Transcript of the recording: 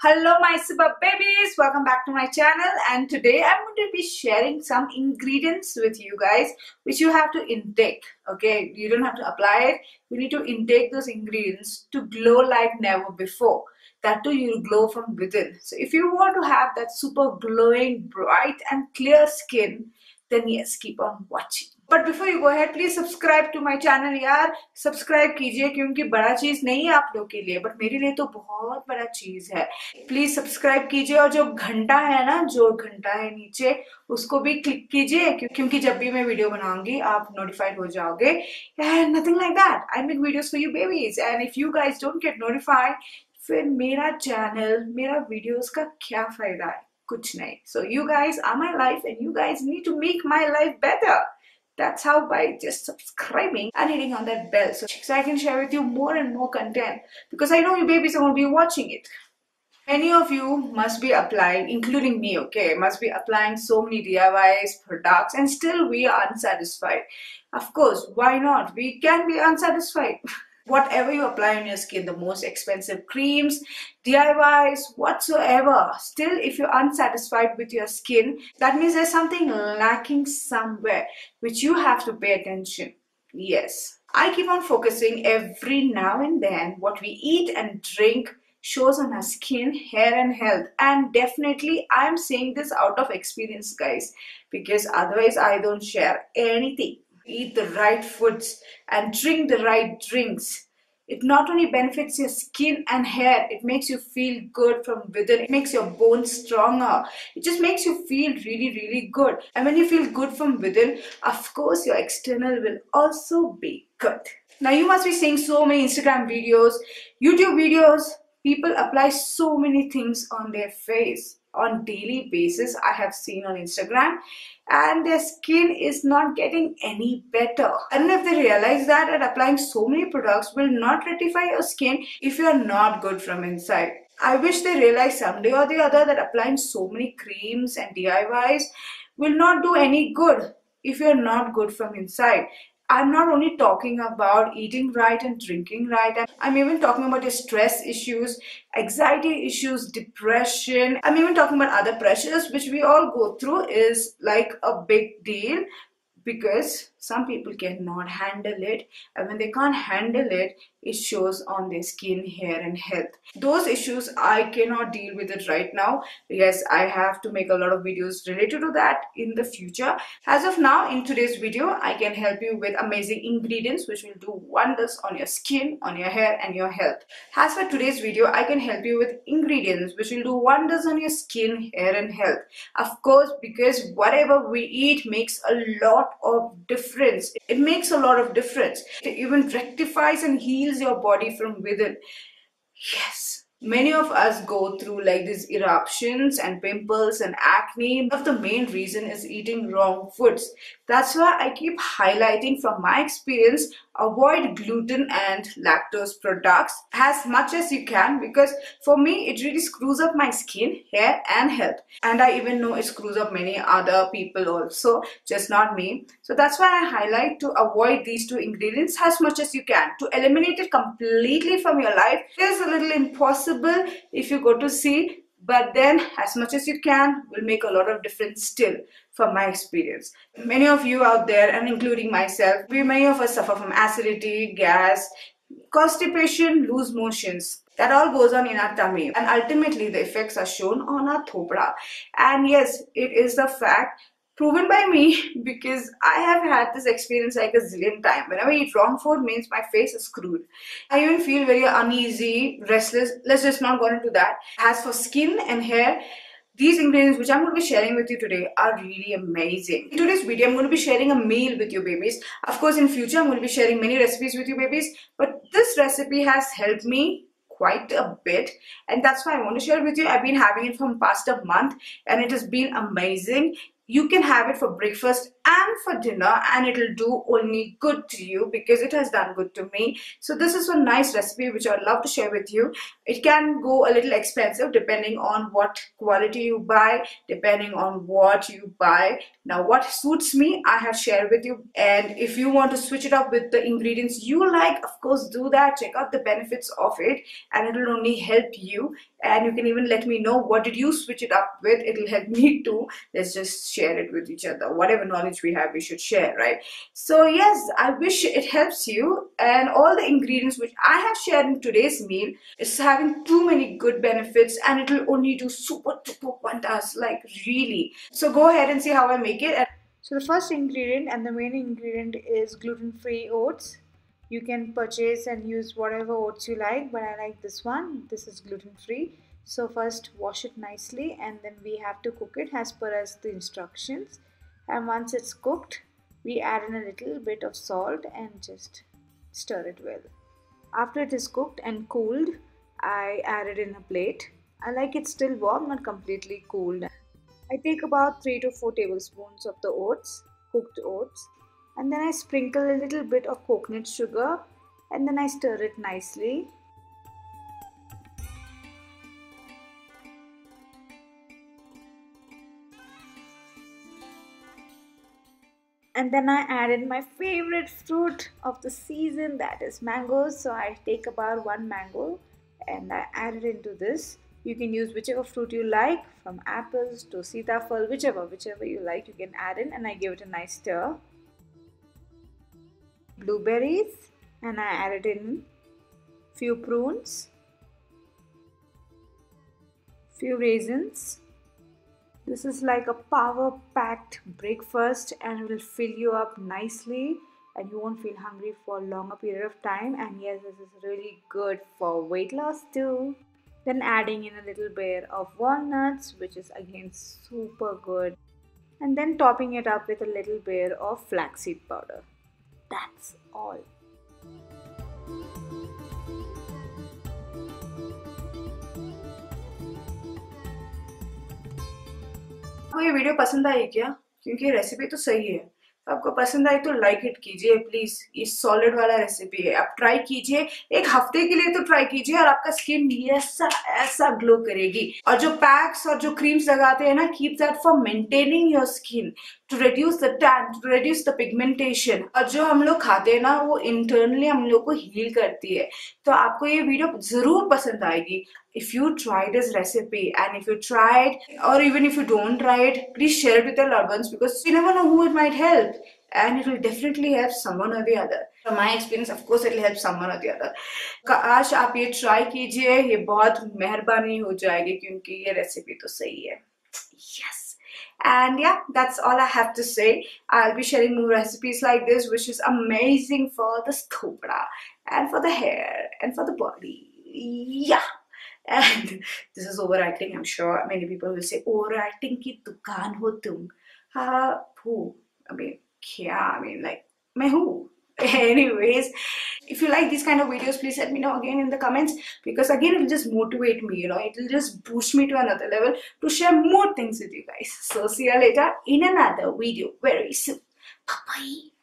Hello my super babies, welcome back to my channel, and today I'm going to be sharing some ingredients with you guys which you have to intake. Okay, you don't have to apply it, you need to intake those ingredients to glow like never before. That too, you'll glow from within. So if you want to have that super glowing, bright and clear skin, then yes, keep on watching. But before you go ahead, please subscribe to my channel यार. Subscribe कीजिए क्योंकि बड़ा चीज नहीं है आप लोग के लिए, बट मेरे लिए तो बहुत बड़ा चीज है. प्लीज सब्सक्राइब कीजिए और जो घंटा है ना, जो घंटा है नीचे, उसको भी क्लिक कीजिए क्योंकि जब भी मैं वीडियो बनाऊंगी आप नोटिफाइड हो जाओगे. And nothing like that, I make videos for you babies, and if you guys don't get notified, फिर मेरा चैनल, मेरा वीडियोस का क्या फायदा है? कुछ नहीं. So you guys are my life and you guys need to make my life better. That's how, by just subscribing and hitting on that bell so I can share with you more and more content, because I know you babies are going to be watching it. Many of you must be applying, including me, okay, must be applying so many DIYs, products, and still we are unsatisfied. Of course, why not? We can be unsatisfied. Whatever you apply on your skin, the most expensive creams, DIYs, whatsoever, still if you're unsatisfied with your skin, that means there's something lacking somewhere, which you have to pay attention. Yes, I keep on focusing every now and then what we eat and drink shows on our skin, hair and health, and definitely I'm saying this out of experience, guys, because otherwise I don't share anything. Eat the right foods and drink the right drinks. It not only benefits your skin and hair, it makes you feel good from within. It makes your bones stronger. It just makes you feel really, really good. And when you feel good from within, of course, your external will also be good. Now, you must be seeing so many Instagram videos, YouTube videos. People apply so many things on their face on daily basis. I have seen on Instagram, and their skin is not getting any better. I don't know if they realize that applying so many products will not rectify your skin if you are not good from inside. I wish they realize someday or the other that applying so many creams and DIYs will not do any good if you are not good from inside. I'm not only talking about eating right and drinking right. I'm even talking about your stress issues, anxiety issues, depression. I'm even talking about other pressures which we all go through is like a big deal, because some people cannot handle it, and when they can't handle it, it shows on their skin, hair and health. Those issues I cannot deal with it right now. Yes, I have to make a lot of videos related to that in the future. As of now, in today's video, I can help you with amazing ingredients which will do wonders on your skin, on your hair and your health. As for today's video, I can help you with ingredients which will do wonders on your skin, hair and health. Of course, because whatever we eat makes a lot of difference. It makes a lot of difference. It even rectifies and heals your body from within. Yes. Many of us go through like these eruptions and pimples and acne. One of the main reason is eating wrong foods. That's why I keep highlighting from my experience, avoid gluten and lactose products as much as you can, because for me it really screws up my skin, hair and health. And I even know it screws up many other people also, just not me. So that's why I highlight to avoid these two ingredients as much as you can. To eliminate it completely from your life is a little impossible if you go to see, but then as much as you can will make a lot of difference still, from my experience. Many of you out there, and including myself, many of us suffer from acidity, gas, constipation, loose motions. That all goes on in our tummy, and ultimately the effects are shown on our thopra. And yes, it is the fact proven by me, because I have had this experience like a zillion times. Whenever I eat wrong food means my face is screwed. I even feel very uneasy, restless. Let's just not go into that. As for skin and hair, these ingredients which I'm going to be sharing with you today are really amazing. In today's video, I'm going to be sharing a meal with you babies. Of course, in future, I'm going to be sharing many recipes with you babies. But this recipe has helped me quite a bit, and that's why I want to share it with you. I've been having it for past a month and it has been amazing. You can have it for breakfast and for dinner, and it'll do only good to you because it has done good to me. So this is a nice recipe which I'd love to share with you. It can go a little expensive depending on what quality you buy, depending on what you buy. Now what suits me, I have shared with you, and if you want to switch it up with the ingredients you like, of course do that. Check out the benefits of it, and it will only help you. And you can even let me know what did you switch it up with. It'll help me too. Let's just share it with each other. Whatever knowledge we have, we should share, right? So yes, I wish it helps you. And all the ingredients which I have shared in today's meal is having too many good benefits, and it will only do super duper wonders, like really. So go ahead and see how I make it. So the first ingredient and the main ingredient is gluten-free oats. You can purchase and use whatever oats you like, but I like this one. This is gluten-free. So first wash it nicely, and then we have to cook it as per as the instructions. And once it's cooked, we add in a little bit of salt and just stir it well. After it is cooked and cooled, I add it in a plate. I like it still warm, not completely cooled. I take about 3 to 4 tablespoons of the oats, cooked oats, and then I sprinkle a little bit of coconut sugar, and then I stir it nicely. And then I added my favorite fruit of the season, that is mangoes. So I take about 1 mango and I add it into this. You can use whichever fruit you like, from apples to sitafal, whichever you like, you can add in, and I give it a nice stir. Blueberries, and I added in few prunes, few raisins. This is like a power-packed breakfast, and it will fill you up nicely, and you won't feel hungry for a longer period of time. And yes, this is really good for weight loss too. Then adding in a little bit of walnuts, which is again super good. And then topping it up with a little bit of flaxseed powder. That's all. आपको ये video पसंद आई क्या? क्योंकि recipe तो सही है. आपको पसंद आई तो लाइक इट कीजिए प्लीज. ये सॉलिड वाला रेसिपी है, आप ट्राई कीजिए. एक हफ्ते के लिए तो ट्राई कीजिए और आपका स्किन ऐसा ऐसा ग्लो करेगी. और जो पैक्स और जो क्रीम्स लगाते हैं ना, keep that for maintaining your skin, to reduce the tan, to reduce the pigmentation. और जो हम लोग खाते हैं ना, वो इंटरनली हम लोग को हील करती है. तो आपको ये वीडियो जरूर पसंद आएगी. If you try this recipe, and if you try it, or even if you don't try it, please share it with your loved ones, because you never know who it might help, and it will definitely help someone or the other. From my experience, of course, it will help someone or the other. काश आप ये try कीजिए, ये बहुत मेहरबानी हो जाएगी क्योंकि ये recipe तो सही है. Yes. And yeah, that's all I have to say. I'll be sharing more recipes like this, which is amazing for the stopra, and for the hair, and for the body. Yeah. And this is overacting. I'm sure many people will say, overacting ki dukaan ho tum. Who? I mean, kya? I mean, like, मैं who? Anyways, if you like these kind of videos, please let me know again in the comments, because again, it will just motivate me, you know, it will just boost me to another level to share more things with you guys. So see you later in another video very soon. Bye bye.